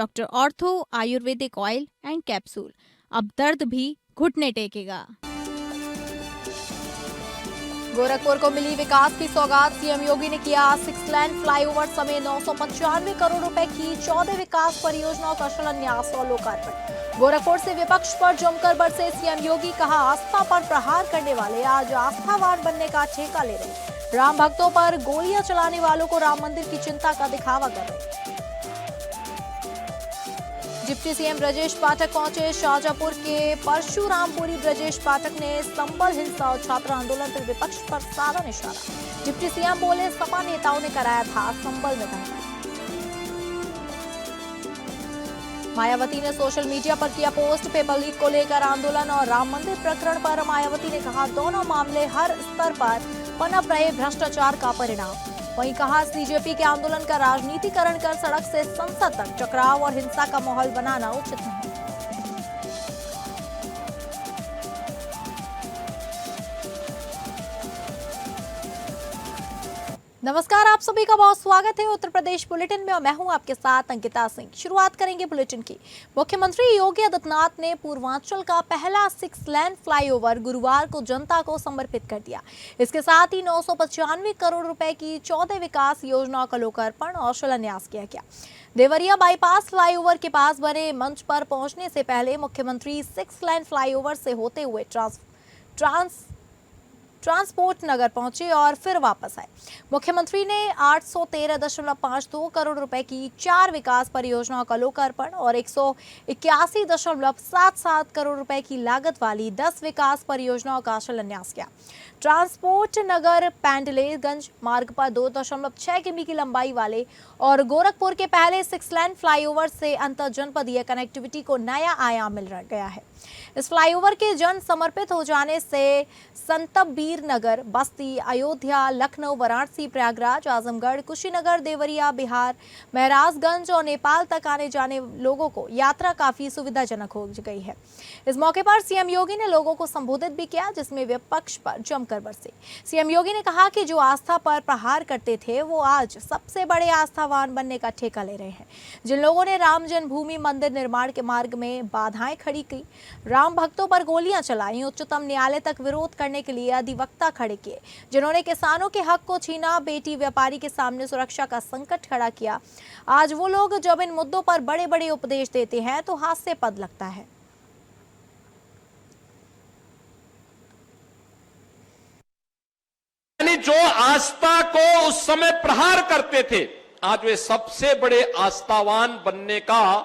Doctor ortho Ayurvedic oil and capsule, अब दर्द भी घुटने टेकेगा। गोरखपुर को मिली विकास की सौगात, सीएम योगी ने किया 6 लेन फ्लाईओवर समेत 995 करोड़ रुपए की 14 विकास परियोजनाओं का शिलान्यास और लोकार्पण। गोरखपुर से विपक्ष पर जमकर बरसे सीएम योगी, कहा आस्था पर प्रहार करने वाले आज आस्थावान बनने का ठेका ले रहे। राम भक्तों पर गोलियां चलाने वालों को राम मंदिर की चिंता का दिखावा कर रहे। डिप्टी सीएम ब्रजेश पाठक पहुंचे शाहजहांपुर के परशुरामपुरी। ब्रजेश पाठक ने संबल हिंसा और छात्र आंदोलन पर विपक्ष पर साधा निशाना। डिप्टी सीएम बोले, सपा नेताओं ने कराया था संबल में धरना। मायावती ने सोशल मीडिया पर किया पोस्ट, पेपर लीक को लेकर आंदोलन और राम मंदिर प्रकरण पर। मायावती ने कहा, दोनों मामले हर स्तर पर पनप रहे भ्रष्टाचार का परिणाम। वहीं कहा, बीजेपी के आंदोलन का राजनीतिकरण कर सड़क से संसद तक टकराव और हिंसा का माहौल बनाना उचित नहीं। नमस्कार, आप सभी का बहुत स्वागत है उत्तर प्रदेश बुलेटिन में और मैं हूं आपके साथ अंकिता सिंह। शुरुआत करेंगे बुलेटिन की। मुख्यमंत्री योगी आदित्यनाथ ने पूर्वांचल का पहला 6 लेन फ्लाईओवर गुरुवार को जनता को समर्पित कर दिया। इसके साथ ही 995 करोड़ रुपए की 14 विकास योजनाओं का लोकार्पण और शिलान्यास किया गया। देवरिया बाईपास फ्लाईओवर के पास बने मंच पर पहुंचने से पहले मुख्यमंत्री 6 लेन फ्लाईओवर से होते हुए ट्रांसपोर्ट नगर पहुंचे और फिर वापस आए। मुख्यमंत्री ने 813.52 करोड़ रुपए की 4 विकास परियोजनाओं का लोकार्पण और 181.77 करोड़ रुपए की लागत वाली 10 विकास परियोजनाओं का शिलान्यास किया। ट्रांसपोर्ट नगर पैंडलेगंज मार्ग पर 2.6 किमी की लंबाई वाले और गोरखपुर के पहले 6 लेन फ्लाईओवर से अंतर जनपदीय कनेक्टिविटी को नया आयाम मिल गया है। इस फ्लाईओवर के जन समर्पित हो जाने से संतबीर नगर, बस्ती, अयोध्या, लखनऊ, वाराणसी, प्रयागराज, आजमगढ़, कुशीनगर, देवरिया, बिहार, महराजगंज और नेपाल तक आने जाने लोगों को यात्रा काफी सुविधाजनक हो गई है। इस मौके पर सीएम योगी ने लोगों को संबोधित भी किया, जिसमें विपक्ष पर जमकर बरसे। सीएम योगी ने कहा कि जो आस्था पर प्रहार करते थे वो आज सबसे बड़े आस्थावान बनने का ठेका ले रहे हैं। जिन लोगों ने राम जन्मभूमि मंदिर निर्माण के मार्ग में बाधाएं खड़ी की, राम भक्तों पर गोलियां चलाई, उच्चतम न्यायालय तक विरोध करने के लिए अधिवक्ता खड़े किए, जिन्होंने किसानों के हक को छीना, बेटी व्यापारी के सामने सुरक्षा का संकट खड़ा किया, आज वो लोग जब इन मुद्दों पर बड़े बड़े उपदेश देते हैं तो हास्यास्पद लगता है। जो आस्था को उस समय प्रहार करते थे, आज वे सबसे बड़े आस्थावान बनने का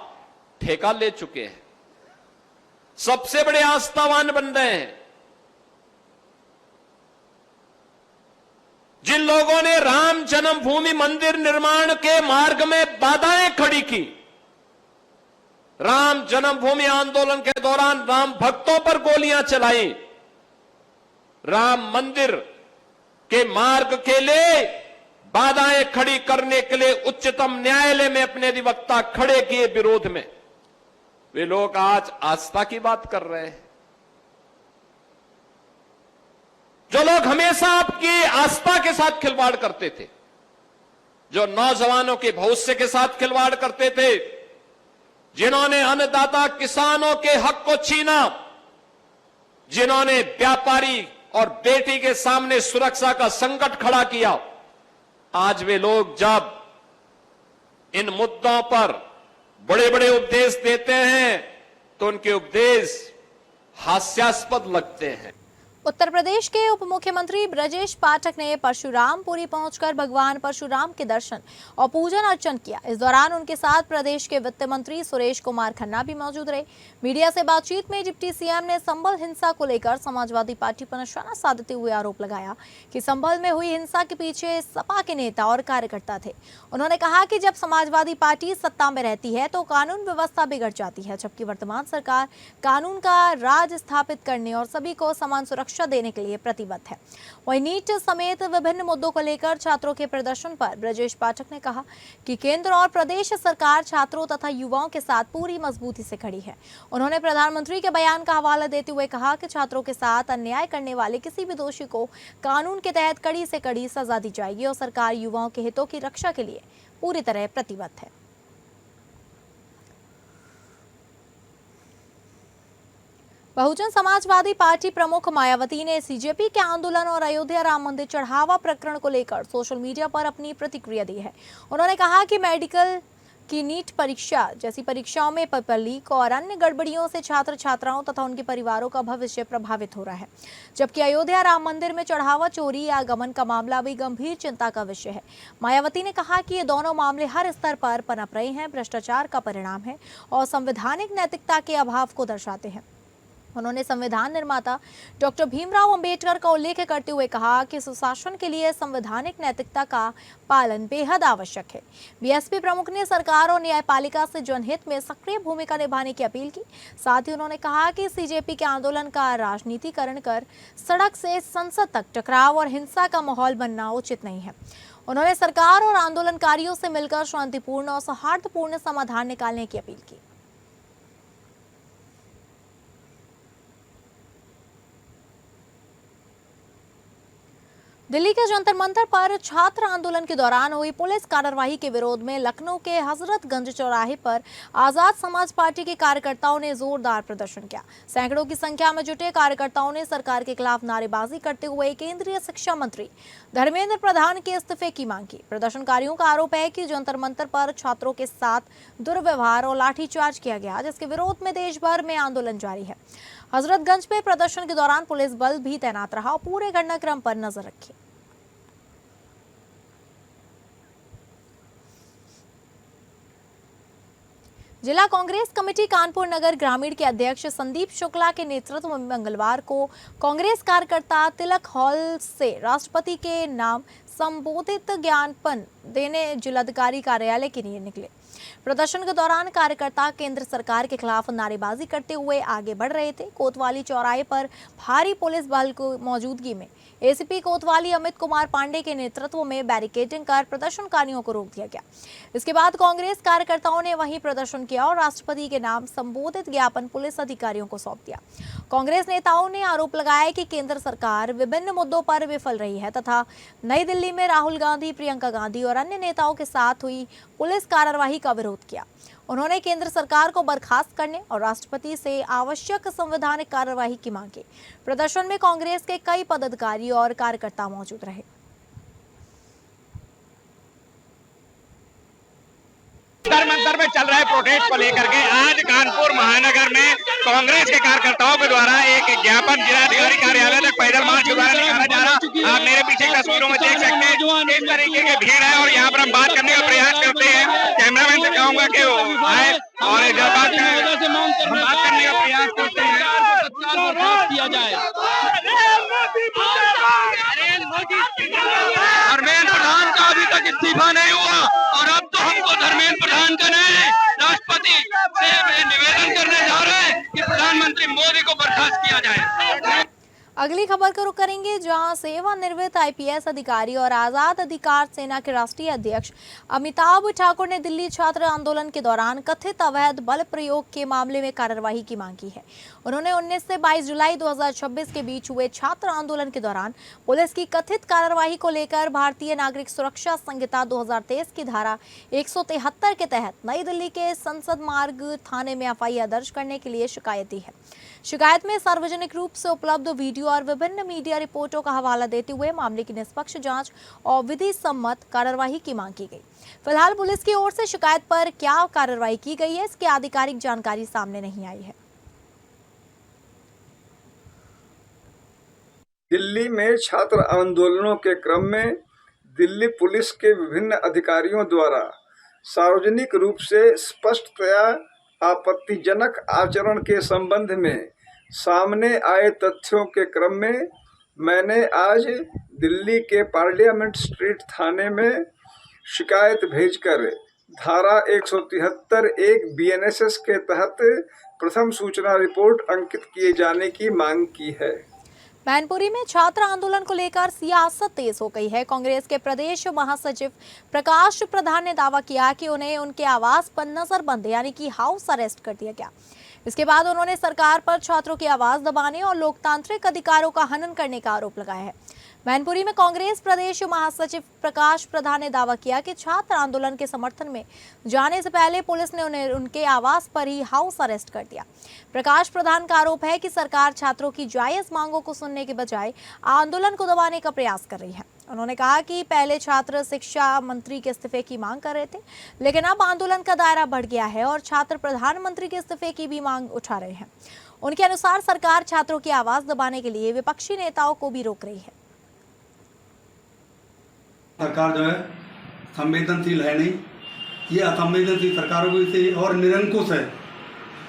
ठेका ले चुके हैं, सबसे बड़े आस्थावान बन रहे हैं। जिन लोगों ने राम जन्मभूमि मंदिर निर्माण के मार्ग में बाधाएं खड़ी की, राम जन्मभूमि आंदोलन के दौरान राम भक्तों पर गोलियां चलाई, राम मंदिर के मार्ग के लिए बाधाएं खड़ी करने के लिए उच्चतम न्यायालय में अपने अधिवक्ता खड़े किए विरोध में, वे लोग आज आस्था की बात कर रहे हैं। जो लोग हमेशा आपकी आस्था के साथ खिलवाड़ करते थे, जो नौजवानों के भविष्य के साथ खिलवाड़ करते थे, जिन्होंने अन्नदाता किसानों के हक को छीना, जिन्होंने व्यापारी और बेटी के सामने सुरक्षा का संकट खड़ा किया, आज वे लोग जब इन मुद्दों पर बड़े बड़े उपदेश देते हैं तो उनके उपदेश हास्यास्पद लगते हैं। उत्तर प्रदेश के उप मुख्यमंत्री ब्रजेश पाठक ने परशुरामपुरी पहुंचकर भगवान परशुराम के दर्शन और पूजन अर्चन किया। इस दौरान उनके साथ प्रदेश के वित्त मंत्री सुरेश कुमार खन्ना भी मौजूद रहे। मीडिया से बातचीत में डिप्टी सीएम ने संभल हिंसा को लेकर समाजवादी पार्टी पर निशाना साधते हुए आरोप लगाया कि संभल में हुई हिंसा के पीछे सपा के नेता और कार्यकर्ता थे। उन्होंने कहा कि जब समाजवादी पार्टी सत्ता में रहती है तो कानून व्यवस्था बिगड़ जाती है, जबकि वर्तमान सरकार कानून का राज स्थापित करने और सभी को समान सुरक्षा देने के लिए प्रतिबद्ध है। वहीं नीट समेत विभिन्न मुद्दों को लेकर छात्रों के प्रदर्शन पर ब्रजेश पाठक ने कहा कि केंद्र और प्रदेश सरकार छात्रों तथा युवाओं के साथ पूरी मजबूती से खड़ी है। उन्होंने प्रधानमंत्री के बयान का हवाला देते हुए कहा कि छात्रों के साथ अन्याय करने वाले किसी भी दोषी को कानून के तहत कड़ी से कड़ी सजा दी जाएगी और सरकार युवाओं के हितों की रक्षा के लिए पूरी तरह प्रतिबद्ध है। बहुजन समाजवादी पार्टी प्रमुख मायावती ने सीजेपी के आंदोलन और अयोध्या राम मंदिर चढ़ावा प्रकरण को लेकर सोशल मीडिया पर अपनी प्रतिक्रिया दी है। उन्होंने कहा कि मेडिकल की नीट परीक्षा जैसी परीक्षाओं में पेपर लीक और अन्य गड़बड़ियों से छात्र छात्राओं तथा उनके परिवारों का भविष्य प्रभावित हो रहा है, जबकि अयोध्या राम मंदिर में चढ़ावा चोरी या गमन का मामला भी गंभीर चिंता का विषय है। मायावती ने कहा कि ये दोनों मामले हर स्तर पर पनप रहे हैं, भ्रष्टाचार का परिणाम है और संवैधानिक नैतिकता के अभाव को दर्शाते हैं। उन्होंने संविधान निर्माता डॉक्टर भीमराव अंबेडकर का उल्लेख करते हुए कहा कि सुशासन के लिए संवैधानिक नैतिकता का पालन बेहद आवश्यक है। बीएसपी प्रमुख ने सरकार और न्यायपालिका से जनहित में सक्रिय भूमिका निभाने की अपील की। साथ ही उन्होंने कहा कि सीजेपी के आंदोलन का राजनीतिकरण कर सड़क से संसद तक टकराव और हिंसा का माहौल बनना उचित नहीं है। उन्होंने सरकार और आंदोलनकारियों से मिलकर शांतिपूर्ण और सौहार्दपूर्ण समाधान निकालने की अपील की। दिल्ली के जंतर मंतर पर छात्र आंदोलन के दौरान हुई पुलिस कार्रवाई के विरोध में लखनऊ के हजरतगंज चौराहे पर आजाद समाज पार्टी के कार्यकर्ताओं ने जोरदार प्रदर्शन किया। सैकड़ों की संख्या में जुटे कार्यकर्ताओं ने सरकार के खिलाफ नारेबाजी करते हुए केंद्रीय शिक्षा मंत्री धर्मेंद्र प्रधान के इस्तीफे की मांग की। प्रदर्शनकारियों का आरोप है कि जंतर मंतर पर छात्रों के साथ दुर्व्यवहार और लाठीचार्ज किया गया, जिसके विरोध में देश भर में आंदोलन जारी है। हजरतगंज में प्रदर्शन के दौरान पुलिस बल भी तैनात रहा और पूरे घटनाक्रम पर नजर रखी। जिला कांग्रेस कमेटी कानपुर नगर ग्रामीण के अध्यक्ष संदीप शुक्ला के नेतृत्व में मंगलवार को कांग्रेस कार्यकर्ता तिलक हॉल से राष्ट्रपति के नाम संबोधित ज्ञापन देने जिलाधिकारी कार्यालय के लिए निकले। प्रदर्शन के दौरान कार्यकर्ता केंद्र सरकार के खिलाफ नारेबाजी करते हुए आगे बढ़ रहे थे। कोतवाली चौराहे पर भारी पुलिस बल की मौजूदगी में एसीपी कोतवाली अमित कुमार पांडे के नेतृत्व में बैरिकेडिंग कर प्रदर्शनकारियों को रोक दिया गया। इसके बाद कांग्रेस कार्यकर्ताओं ने वहीं प्रदर्शन किया और राष्ट्रपति के नाम संबोधित ज्ञापन पुलिस अधिकारियों को सौंप दिया। कांग्रेस नेताओं ने आरोप लगाया कि केंद्र सरकार विभिन्न मुद्दों पर विफल रही है तथा नई दिल्ली में राहुल गांधी, प्रियंका गांधी और अन्य नेताओं के साथ हुई पुलिस कार्रवाई का विरोध किया। उन्होंने केंद्र सरकार को बर्खास्त करने और राष्ट्रपति से आवश्यक संवैधानिक कार्रवाई की मांग की। प्रदर्शन में कांग्रेस के कई पदाधिकारी और कार्यकर्ता मौजूद रहे। मंतर में चल रहे प्रोटेस्ट को लेकर के आज कानपुर महानगर में कांग्रेस के कार्यकर्ताओं के द्वारा एक ज्ञापन जिलाधिकारी कार्यालय तक पैदल मार्च के द्वारा निकाला जा रहा। आप मेरे पीछे तस्वीरों में देख सकते हैं इस तरीके की भीड़ है और यहाँ पर हम बात करने का प्रयास करते हैं। कैमरामैन से कहूंगा कि वो आए और बात करने का प्रयास करते हैं। धर्मेंद्र प्रधान का अभी तक इस्तीफा नहीं हुआ और अब तो हमको धर्मेंद्र प्रधान का नहीं राष्ट्रपति से निवेदन करने जा रहे हैं कि प्रधानमंत्री मोदी को बर्खास्त किया जाए। अगली खबर को रुख करेंगे, जहां सेवानिवृत्त आईपीएस अधिकारी और आजाद अधिकार सेना के राष्ट्रीय अध्यक्ष अमिताभ ठाकुर ने दिल्ली छात्र आंदोलन के दौरान कथित अवैध बल प्रयोग के मामले में कार्रवाई की मांग की है। उन्होंने 19 से 22 जुलाई 2026 के बीच हुए छात्र आंदोलन के दौरान पुलिस की कथित कार्रवाई को लेकर भारतीय नागरिक सुरक्षा संहिता 2023 की धारा 173 के तहत नई दिल्ली के संसद मार्ग थाने में एफआईआर दर्ज करने के लिए शिकायत दी है। शिकायत में सार्वजनिक रूप से उपलब्ध वीडियो और विभिन्न मीडिया रिपोर्टों का हवाला देते हुए मामले की निष्पक्ष जांच और विधि सम्मत कार्रवाई की मांग की गई। फिलहाल पुलिस की ओर से शिकायत पर क्या कार्रवाई की गई है, इसकी आधिकारिक जानकारी सामने नहीं आई है। दिल्ली में छात्र आंदोलनों के क्रम में दिल्ली पुलिस के विभिन्न अधिकारियों द्वारा सार्वजनिक रूप से स्पष्टतया आपत्तिजनक आचरण के संबंध में सामने आए तथ्यों के क्रम में मैंने आज दिल्ली के पार्लियामेंट स्ट्रीट थाने में शिकायत भेजकर धारा 173(1) बीएनएसएस के तहत प्रथम सूचना रिपोर्ट अंकित किए जाने की मांग की है। मैनपुरी में छात्र आंदोलन को लेकर सियासत तेज हो गई है। कांग्रेस के प्रदेश महासचिव प्रकाश प्रधान ने दावा किया कि उन्हें उनके आवास पर नजरबंद यानी कि हाउस अरेस्ट कर दिया गया। इसके बाद उन्होंने सरकार पर छात्रों की आवाज दबाने और लोकतांत्रिक अधिकारों का हनन करने का आरोप लगाया है। मैनपुरी में कांग्रेस प्रदेश महासचिव प्रकाश प्रधान ने दावा किया कि छात्र आंदोलन के समर्थन में जाने से पहले पुलिस ने उन्हें उनके आवास पर ही हाउस अरेस्ट कर दिया। प्रकाश प्रधान का आरोप है कि सरकार छात्रों की जायज मांगों को सुनने के बजाय आंदोलन को दबाने का प्रयास कर रही है। उन्होंने कहा कि पहले छात्र शिक्षा मंत्री के इस्तीफे की मांग कर रहे थे, लेकिन अब आंदोलन का दायरा बढ़ गया है और छात्र प्रधानमंत्री के इस्तीफे की भी मांग उठा रहे हैं। उनके अनुसार सरकार छात्रों की आवाज दबाने के लिए विपक्षी नेताओं को भी रोक रही है। सरकार जो है संवेदनशील है नहीं, ये असंवेदनशील सरकारों की से और निरंकुश है।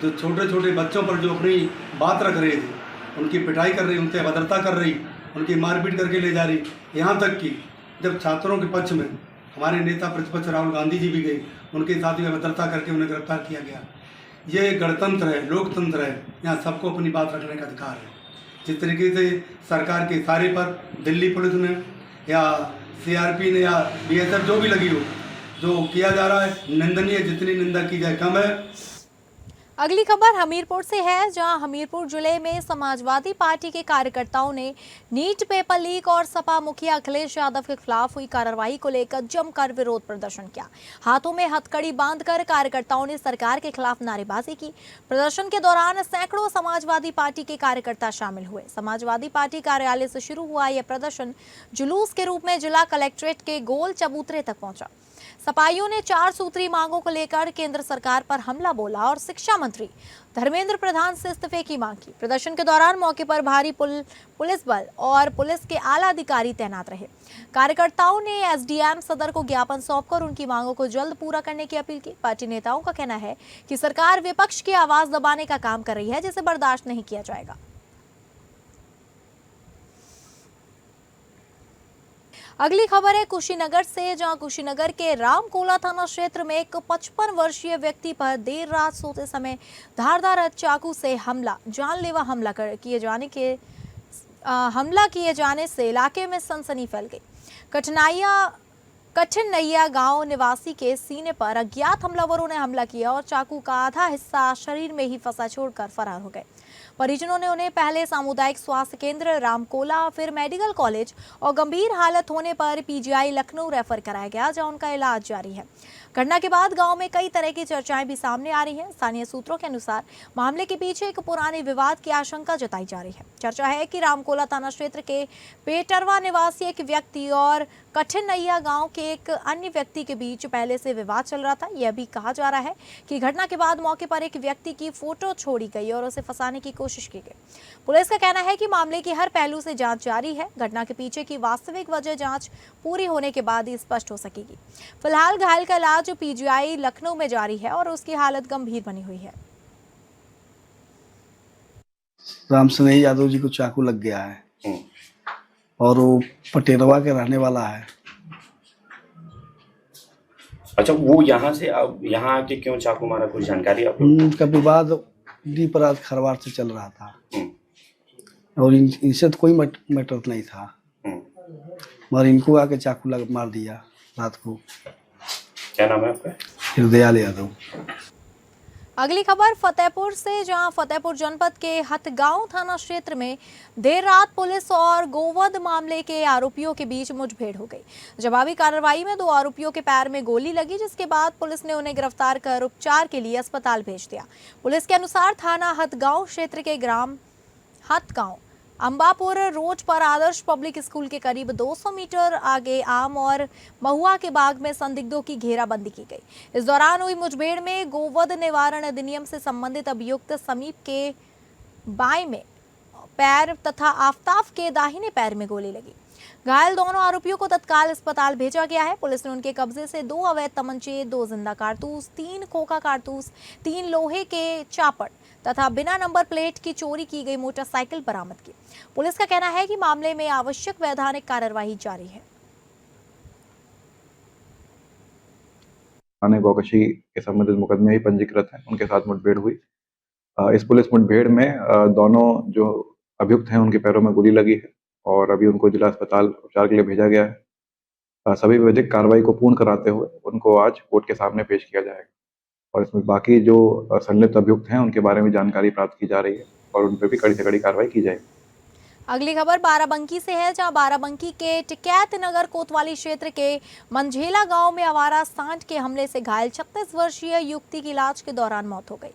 जो छोटे छोटे बच्चों पर जो अपनी बात रख रहे थे, उनकी पिटाई कर रही, उनसे अभद्रता कर रही, उनकी मारपीट करके ले जा रही। यहाँ तक कि जब छात्रों के पक्ष में हमारे नेता प्रतिपक्ष राहुल गांधी जी भी गए, उनके साथ भी अभद्रता करके उन्हें गिरफ्तार किया गया। ये गणतंत्र है, लोकतंत्र है, यहाँ सबको अपनी बात रखने का अधिकार है। जिस तरीके से सरकार के इशारे पर दिल्ली पुलिस ने या सीआरपी ने या बीएसएफ जो भी लगी हो, जो किया जा रहा है निंदनीय, जितनी निंदा की जाए कम है। अगली खबर हमीरपुर से है, जहां हमीरपुर जिले में समाजवादी पार्टी के कार्यकर्ताओं ने नीट पेपर लीक और सपा मुखिया अखिलेश यादव के खिलाफ हुई कार्रवाई को लेकर जमकर विरोध प्रदर्शन किया। हाथों में हथकड़ी बांधकर कार्यकर्ताओं ने सरकार के खिलाफ नारेबाजी की। प्रदर्शन के दौरान सैकड़ों समाजवादी पार्टी के कार्यकर्ता शामिल हुए। समाजवादी पार्टी कार्यालय से शुरू हुआ यह प्रदर्शन जुलूस के रूप में जिला कलेक्ट्रेट के गोल चबूतरे तक पहुंचा। सपाइयों ने 4 सूत्री मांगों को लेकर केंद्र सरकार पर हमला बोला और शिक्षा मंत्री धर्मेंद्र प्रधान से इस्तीफे की मांग की। प्रदर्शन के दौरान मौके पर भारी पुलिस बल और पुलिस के आला अधिकारी तैनात रहे। कार्यकर्ताओं ने एसडीएम सदर को ज्ञापन सौंपकर उनकी मांगों को जल्द पूरा करने की अपील की। पार्टी नेताओं का कहना है कि सरकार विपक्ष की आवाज दबाने का काम कर रही है, जिसे बर्दाश्त नहीं किया जाएगा। अगली खबर है कुशीनगर से, जहां कुशीनगर के रामकोला थाना क्षेत्र में एक 55 वर्षीय व्यक्ति पर देर रात सोते समय धारदार चाकू से जानलेवा हमला किए जाने से इलाके में सनसनी फैल गई। कठिनैया गांव निवासी के सीने पर अज्ञात हमलावरों ने हमला किया और चाकू का आधा हिस्सा शरीर में ही फंसा छोड़कर फरार हो गए। परिजनों ने उन्हें पहले सामुदायिक स्वास्थ्य केंद्र रामकोला, फिर मेडिकल कॉलेज और गंभीर हालत होने पर पीजीआई लखनऊ रेफर कराया गया, जहां उनका इलाज जारी है। घटना के बाद गांव में कई तरह की चर्चाएं भी सामने आ रही हैं। स्थानीय सूत्रों के अनुसार मामले के पीछे एक पुराने विवाद की आशंका जताई जा रही है। चर्चा है कि रामकोला थाना क्षेत्र के पेटरवा निवासी एक व्यक्ति और कठिनैया गांव के एक अन्य व्यक्ति के बीच पहले से विवाद चल रहा था। यह भी कहा जा रहा है कि घटना के बाद मौके पर एक व्यक्ति की फोटो छोड़ी गई और उसे फंसाने की कोशिश की गई। पुलिस का कहना है कि मामले की हर पहलू से जांच जारी है। घटना के पीछे की वास्तविक वजह जांच पूरी होने के बाद ही स्पष्ट हो सकेगी। फिलहाल घायल का इलाज पीजीआई लखनऊ में जारी है और उसकी हालत गंभीर बनी हुई है। रामसनेही यादव जी को चाकू लग गया है और वो पटेरवा के रहने वाला है। अच्छा, वो यहाँ से अब यहाँ आके क्यों चाकू मारा, कुछ जानकारी आपको? उनका विवाद दीपरात खरवार से चल रहा था और इनसे तो कोई मैटर नहीं था, मगर इनको आके चाकू मार दिया रात को। क्या नाम है आपका? हृदयाल यादव। अगली खबर फतेहपुर से, जहां फतेहपुर जनपद के हथगांव थाना क्षेत्र में देर रात पुलिस और गोवध मामले के आरोपियों के बीच मुठभेड़ हो गई। जवाबी कार्रवाई में 2 आरोपियों के पैर में गोली लगी, जिसके बाद पुलिस ने उन्हें गिरफ्तार कर उपचार के लिए अस्पताल भेज दिया। पुलिस के अनुसार थाना हथगांव क्षेत्र के ग्राम हथगांव अंबापुर रोड पर आदर्श पब्लिक स्कूल के करीब 200 मीटर आगे आम और महुआ के बाग में संदिग्धों की घेराबंदी की गई। इस दौरान हुई मुठभेड़ में गोवध निवारण अधिनियम से संबंधित अभियुक्त समीप के बाएं में पैर तथा आफताब के दाहिने पैर में गोली लगी। घायल दोनों आरोपियों को तत्काल अस्पताल भेजा गया है। पुलिस ने उनके कब्जे से 2 अवैध तमंचे, 2 जिंदा कारतूस, 3 खोखा कारतूस, 3 लोहे के चापड़ तथा बिना नंबर प्लेट की चोरी की गई मोटरसाइकिल बरामद की। पुलिस का कहना है कि मामले में आवश्यक वैधानिक कार्यवाही जारी है। थाने गोकशी के संबंधित मुकदमे ही पंजीकृत हैं, उनके साथ मुठभेड़ हुई। इस पुलिस मुठभेड़ में दोनों जो अभियुक्त हैं उनके पैरों में गोली लगी है और अभी उनको जिला अस्पताल उपचार के लिए भेजा गया है। सभी विधिक कार्रवाई को पूर्ण कराते हुए उनको आज कोर्ट के सामने पेश किया जाएगा और इसमें बाकी जो संलिप्त अभियुक्त हैं उनके बारे में जानकारी प्राप्त की जा रही है और उन पर भी कड़ी से कड़ी कार्रवाई की जाएगी। अगली खबर बाराबंकी से है, जहां बाराबंकी के टिकैत नगर कोतवाली क्षेत्र के मंझेला गांव में आवारा सांड के हमले से घायल 36 वर्षीय युवती की इलाज के दौरान मौत हो गई।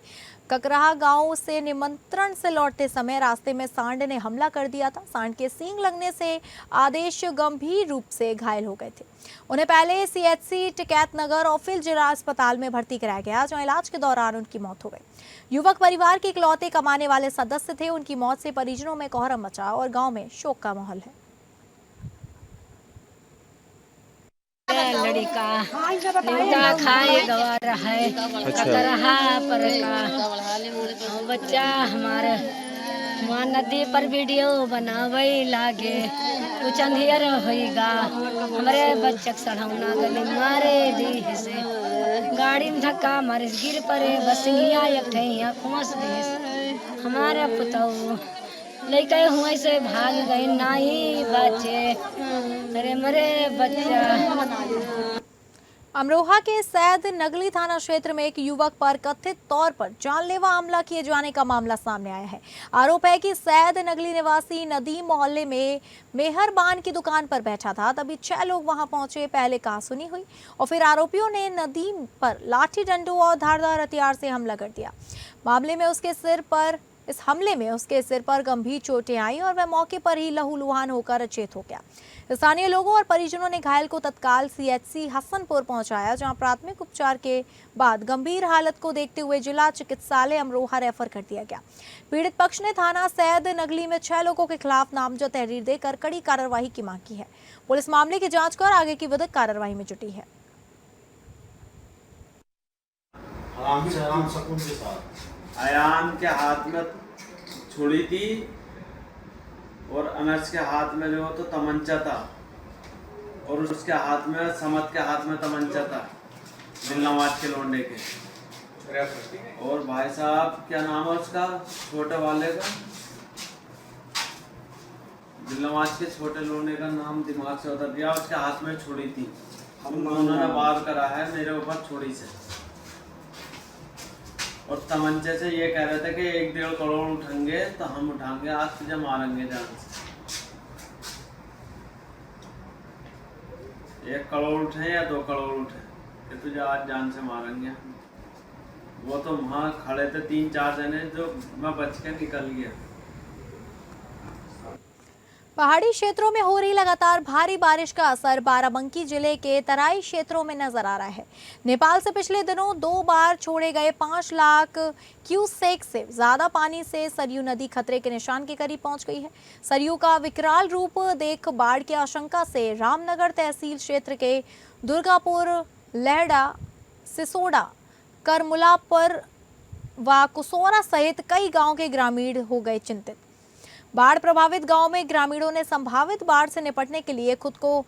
ककराहा गांव से निमंत्रण से लौटते समय रास्ते में सांड ने हमला कर दिया था। सांड के सींग लगने से आदेश गंभीर रूप से घायल हो गए थे। उन्हें पहले सीएचसी टिकैत नगर और फिर जिला अस्पताल में भर्ती कराया गया, जहां इलाज के दौरान उनकी मौत हो गई। युवक परिवार के इकलौते कमाने वाले सदस्य थे। उनकी मौत से परिजनों में कोहराम मचा और गांव में शोक का माहौल है। लड़का न्योता खाए गवार है ककराहा पर का बच्चा हमारे वहाँ नदी पर वीडियो बनावे लागे कुछ अंधियर होएगा हमारे बच्चा सढ़ौना गले मारे दी से गाड़ी में धक्का मारे गिर पड़े बसिंगिया एक ठैया खोस दे हमारे पुतौ लड़का हुए से भाग गए नहीं बचे अरे मरे बच्चा। अमरोहा के सैद नगली थाना क्षेत्र में एक युवक पर कथित तौर पर जानलेवा हमला किए जाने का मामला सामने आया है। आरोप है कि सैद नगली निवासी नदीम मोहल्ले में मेहरबान की दुकान पर बैठा था, तभी 6 लोग वहां पहुंचे। पहले कहासुनी हुई और फिर आरोपियों ने नदीम पर लाठी डंडों और धारदार हथियार से हमला कर दिया। इस हमले में उसके सिर पर गंभीर चोटें आई और वह मौके पर ही लहूलुहान होकर अचेत हो गया। स्थानीय लोगों और परिजनों ने घायल को तत्काल सीएचसी हसनपुर पहुंचाया, जहां प्राथमिक उपचार के बाद गंभीर हालत को देखते हुए जिला चिकित्सालय अमरोहा रेफर कर दिया गया। पीड़ित पक्ष ने थाना सैद नगली में 6 लोगों के खिलाफ नामजद तहरीर देकर कड़ी कार्रवाई की मांग की है। पुलिस मामले की जाँच कर आगे की विधिक कार्रवाई में जुटी है। अयान के हाथ में छुरी थी और अनस के हाथ में जो तो तमंचा था और उसके हाथ में समत के हाथ में तमंचा था दिलनवाज के लौंडे के। और भाई साहब क्या नाम है उसका छोटे वाले का दिलनवाज के छोटे लौंडे का नाम दिमाग से उतर दिया। उसके हाथ में छुरी थी। उन्होंने वार करा है मेरे ऊपर छुरी से और तमंचे से ये कह रहे थे कि 1-1.5 करोड़ उठाएंगे तो हम उठाएंगे, आज तुझे मारेंगे जान से। 1 करोड़ उठे या 2 करोड़ उठे कि तुझे आज जान से मारेंगे। वो तो वहाँ खड़े थे 3-4 जने, जो मैं बच के निकल गया। पहाड़ी क्षेत्रों में हो रही लगातार भारी बारिश का असर बाराबंकी जिले के तराई क्षेत्रों में नजर आ रहा है। नेपाल से पिछले दिनों 2 बार छोड़े गए 5 लाख क्यूसेक से ज्यादा पानी से सरयू नदी खतरे के निशान के करीब पहुंच गई है। सरयू का विकराल रूप देख बाढ़ की आशंका से रामनगर तहसील क्षेत्र के दुर्गापुर, लहड़ा, सिसोड़ा, करमुलापुर व कुसोरा सहित कई गाँव के ग्रामीण हो गए चिंतित। बाढ़ प्रभावित गांव में ग्रामीणों ने संभावित बाढ़ से निपटने के लिए खुद को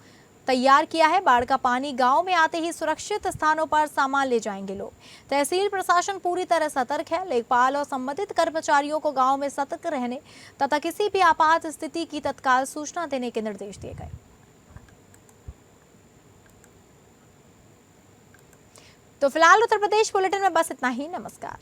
तैयार किया है। बाढ़ का पानी गांव में आते ही सुरक्षित स्थानों पर सामान ले जाएंगे लोग। तहसील प्रशासन पूरी तरह सतर्क है। लेखपाल और संबंधित कर्मचारियों को गांव में सतर्क रहने तथा किसी भी आपात स्थिति की तत्काल सूचना देने के निर्देश दिए गए। तो फिलहाल उत्तर प्रदेश बुलेटिन में बस इतना ही। नमस्कार।